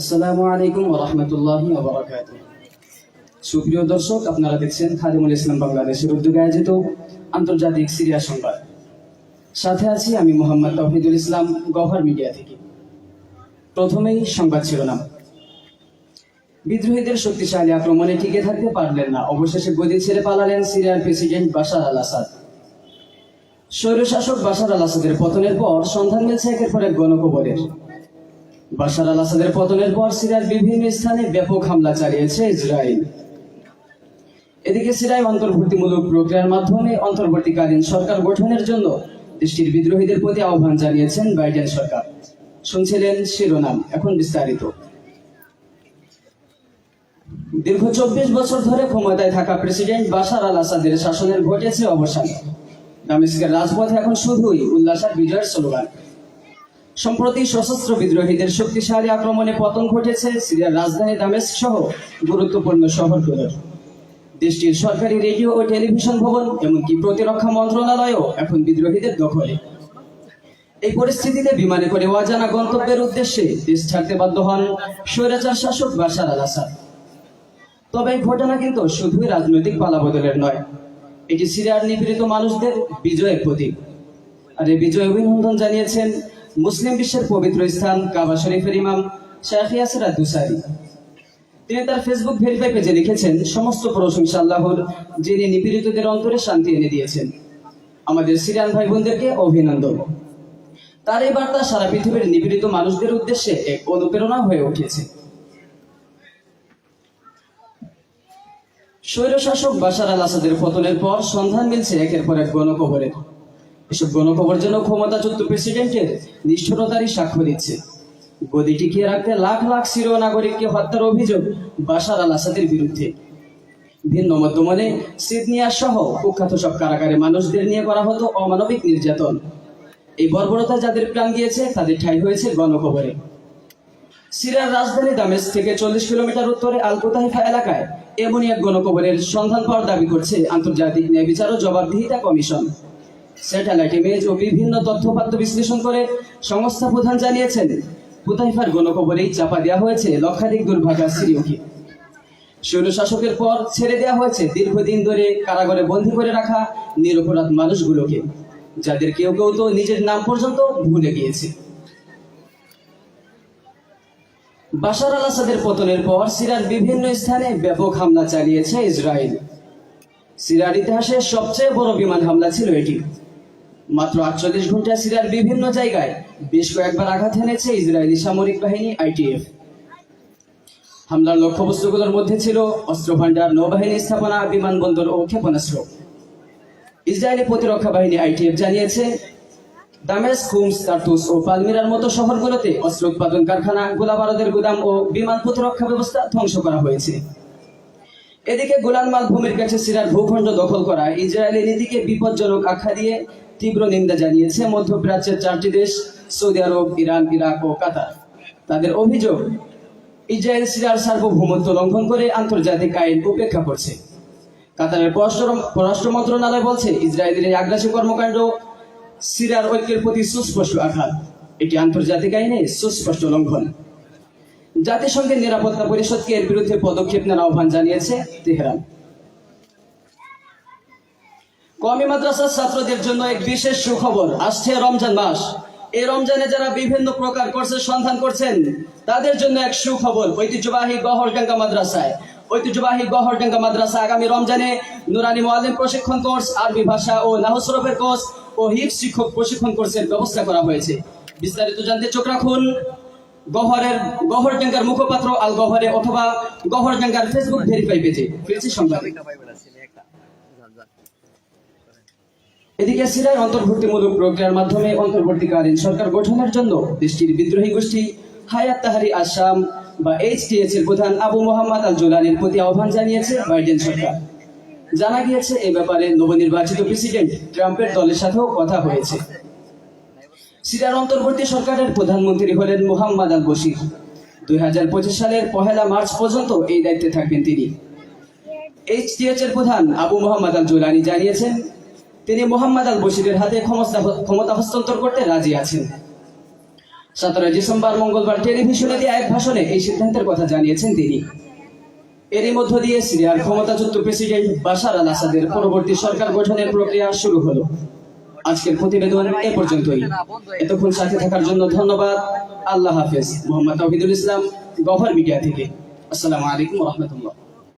আসসালামু আলাইকুম ওয়া রাহমাতুল্লাহি ওয়া বারাকাতুহু। সুপ্রিয় দর্শক, আপনারা দেখছেন খাদিমুল ইসলাম বাংলাদেশের উদ্যোগে আয়োজিত আন্তর্জাতিক সিরিয়া সংবাদ। সাথে আছি আমি মোহাম্মদ তৌহিদুল ইসলাম, গওহার মিডিয়া থেকে। প্রথমেই সংবাদ শিরোনাম। বিদ্রোহীদের শক্তিশালী আক্রমণে টিকে থাকতে পারলেন না, অবশেষে গদি ছেড়ে পালালেন সিরিয়ার প্রেসিডেন্ট বাশার আল আসাদ। স্বৈরশাসক বাশার আল আসাদের পতনের পর সন্ধান মিলছে একের পর এক গণকবরের। বাশার আল আসাদের পতনের পর সিরিয়ার বিভিন্ন স্থানে ব্যাপক হামলা চালিয়েছে ইসরায়েল। এদিকে সিরিয়ায় অন্তর্বর্তীমূলক প্রক্রিয়ার মাধ্যমে অন্তর্বর্তীকালীন সরকার গঠনের জন্য দেশটির বিদ্রোহীদের প্রতি আহ্বান জানিয়েছেন বাইডেন সরকার। শুনছিলেন শিরোনাম, এখন বিস্তারিত। দীর্ঘ 24 বছর ধরে ক্ষমতায় থাকা প্রেসিডেন্ট বাশার আল আসাদের শাসনের ঘটেছে অবসান। দামেস্কের রাজপথে এখন শুধুই উল্লাস আর বিজয়ের স্লোগান। সম্প্রতি সশস্ত্র বিদ্রোহীদের শক্তিশালী আক্রমণে পতন ঘটেছে সিরিয়ার রাজধানী দামেস্ক সহ গুরুত্বপূর্ণ শহরগুলোর। দেশটির সরকারি রেডিও ও টেলিভিশন ভবন এমনকি প্রতিরক্ষা মন্ত্রণালয়ও এখন বিদ্রোহীদের দখলে। এই পরিস্থিতিতে বিমানে করে অজানা গন্তব্যের উদ্দেশ্যে দেশ ছাড়তে বাধ্য হন স্বৈরাচার শাসক বাশার আল আসাদ। তবে এই ঘটনা কিন্তু শুধুই রাজনৈতিক পালাবদলের নয়, এটি সিরিয়ার নিপীড়িত মানুষদের বিজয়ের প্রতীক। আর এই বিজয় অভিনন্দন জানিয়েছেন মুসলিম বিশ্বের পবিত্র স্থান কাবা শরীফের ইমাম শাইখ ইয়াসির আদ-দুসারি। তিনি তার ফেসবুক ভেরিফাই পেজে লিখেছেন, সমস্ত প্রশংসা আল্লাহর, যিনি নিপীড়িতদের অন্তরে শান্তি এনে দিয়েছেন। আমাদের সিরিয়ান ভাই বোনদেরকে অভিনন্দন। তার এই বার্তা সারা পৃথিবীর নিপীড়িত মানুষদের উদ্দেশ্যে এক অনুপ্রেরণা হয়ে উঠেছে। স্বৈরশাসক বাশার আল আসাদের পতনের পর সন্ধান মিলছে একের পর এক গণকবরের। এসব গণকবর যেন ক্ষমতাচ্যুত প্রেসিডেন্টের নিষ্ঠুরতারই সাক্ষ্য দিচ্ছে। গদি টিকিয়ে রাখতে লাখ লাখ সিরীয় নাগরিককে হত্যার অভিযোগ বাশার আল আসাদের বিরুদ্ধে। ভিন্ন মধ্যমনে সিদনিয়া সহ কুখ্যাত সব কারাগারে মানুষদের নিয়ে করা হতো অমানবিক নির্যাতন। এই বর্বরতা যাদের প্রাণ গিয়েছে তাদের ঠাঁই হয়েছে গণকবরে। সিরিয়ার রাজধানী দামেস্ক থেকে 40 কিলোমিটার উত্তরে আল কুতাইফা এলাকায় এমনই এক গণকবরের সন্ধান পাওয়ার দাবি করছে আন্তর্জাতিক ন্যায় বিচার ও জবাবদিহিতা কমিশন। স্যাটেলাইট ইমেজ ও বিভিন্ন তথ্যপাত্র বিশ্লেষণ করে সংস্থা প্রধান জানিয়েছেন, কুতাইফার গণকবরেই চাপা দেওয়া হয়েছে লক্ষাধিক দুর্ভাগা সিরীয়কে। স্বৈরশাসকের পর ছেড়ে দেওয়া হয়েছে দীর্ঘদিন ধরে কারাগারে বন্দী করে রাখা নিরপরাধ মানুষগুলোকে, যাদের কেউ কেউ তো নিজের নাম পর্যন্ত ভুলে গিয়েছে। বাশার আল আসাদের পতনের পর সিরিয়ার বিভিন্ন স্থানে ব্যাপক হামলা চালিয়েছে ইসরায়েল। সিরিয়ার ইতিহাসে সবচেয়ে বড় বিমান হামলা ছিল এটি। মাত্র 48 ঘন্টায় সিরিয়ার বিভিন্ন জায়গায় বেশ কয়েকবার আঘাত হেনেছে ইসরায়েলি সামরিক বাহিনী আইটিএফ। হামলার লক্ষ্যবস্তুগুলোর মধ্যে ছিল অস্ত্রভান্ডার, নৌবাহিনী স্থাপনা, বিমানবন্দর ও ক্ষেপণাস্ত্র। ইসরায়েলি প্রতিরক্ষা বাহিনী আইটিএফ জানিয়েছে, দামেস্ক, হোমস, তার্তুস ও পালমিরার মতো শহরগুলোতে অস্ত্র উৎপাদন কারখানা, গোলাবারুদের গুদাম ও বিমান প্রতিরক্ষা ব্যবস্থা ধ্বংস করা হয়েছে। এদিকে গোলান মালভূমির কাছে সিরিয়ার ভূখণ্ড দখল করা ইসরায়েলি নীতিকে বিপজ্জনক আখ্যা দিয়ে তীব্র নিন্দা জানিয়েছে মধ্যপ্রাচ্যের 4টি দেশ, সৌদি আরব, ইরান, ইরাক ও কাতার। তাদের অভিযোগ, ইসরায়েল সিরিয়ার সার্বভৌমত্ব লঙ্ঘন করে আন্তর্জাতিক আইন উপেক্ষা করছে। কাতারের পররাষ্ট্র মন্ত্রণালয় বলছে, ইসরায়েলের এই আগ্রাসী কর্মকাণ্ড সিরিয়ার ঐক্যের প্রতি সুস্পষ্ট আঘাত। এটি আন্তর্জাতিক আইনে সুস্পষ্ট লঙ্ঘন। জাতিসংঘের নিরাপত্তা পরিষদকে এর বিরুদ্ধে পদক্ষেপ নেওয়ার আহ্বান জানিয়েছে তেহরান। কওমি মাদ্রাসার ছাত্রদের জন্য এক বিশেষ সুখবর, আসছে রমজান মাস। এই রমজানে যারা বিভিন্ন প্রকার কোর্সের সন্ধান করছেন তাদের জন্য এক সুখবর। ঐতিহ্যবাহী গওহরডাঙ্গা মাদ্রাসা আগামী রমজানে নুরানি মুআল্লিম প্রশিক্ষণ কোর্স, আরবি ভাষা ও নাহু সরফের কোর্স ও হিফজ শিক্ষক প্রশিক্ষণ কোর্সের ব্যবস্থা করা হয়েছে। বিস্তারিত জানতে চোখ রাখুন গওহরডাঙ্গার মুখপাত্র আল গওহরে অথবা গওহরডাঙ্গার ফেসবুক ভেরিফাই পেজে। ফিরছি সংবাদ। এদিকে সিরিয়ায় অন্তর্বর্তীমূলক প্রক্রিয়ার মাধ্যমে অন্তর্বর্তীকালীন সরকার গঠনের জন্য দেশটির বিদ্রোহী গোষ্ঠী হায়াত তাহরির আশ-শাম বা HTS এর প্রধান আবু মোহাম্মদ আল জুলানির প্রতি আহ্বান জানিয়েছে বাইডেন সরকার। জানা গিয়েছে, এ ব্যাপারে নবনির্বাচিত প্রেসিডেন্ট ট্রাম্পের দলের সাথেও কথা হয়েছে। সিরিয়ার অন্তর্বর্তী সরকারের প্রধানমন্ত্রী হলেন মোহাম্মদ আল বশির। 2025 সালের 1 মার্চ পর্যন্ত এই দায়িত্বে থাকবেন তিনি। HTS এর প্রধান আবু মোহাম্মদ আল জুলানি জানিয়েছেন, তিনি মোহাম্মদ আল বশিরের হাতে ক্ষমতা হস্তান্তর করতে রাজি আছেন। 17 ডিসেম্বর মঙ্গলবার টেলিভিশনে দেওয়া এক ভাষণে এই সিদ্ধান্তের কথা জানিয়েছেন তিনি। এরই মধ্য দিয়ে সিরিয়ার ক্ষমতাচ্যুত প্রেসিডেন্ট বাশার আল আসাদের পরবর্তী সরকার গঠনের প্রক্রিয়া শুরু হলো। আজকের প্রতিবেদন এ পর্যন্তই। এতক্ষণ সাথে থাকার জন্য ধন্যবাদ। আল্লাহ হাফেজ। মোহাম্মদ তাওহিদুল ইসলাম, গভর্নর মিডিয়া থেকে। আসসালামু আলাইকুম ওয়া রাহমাতুল্লাহ।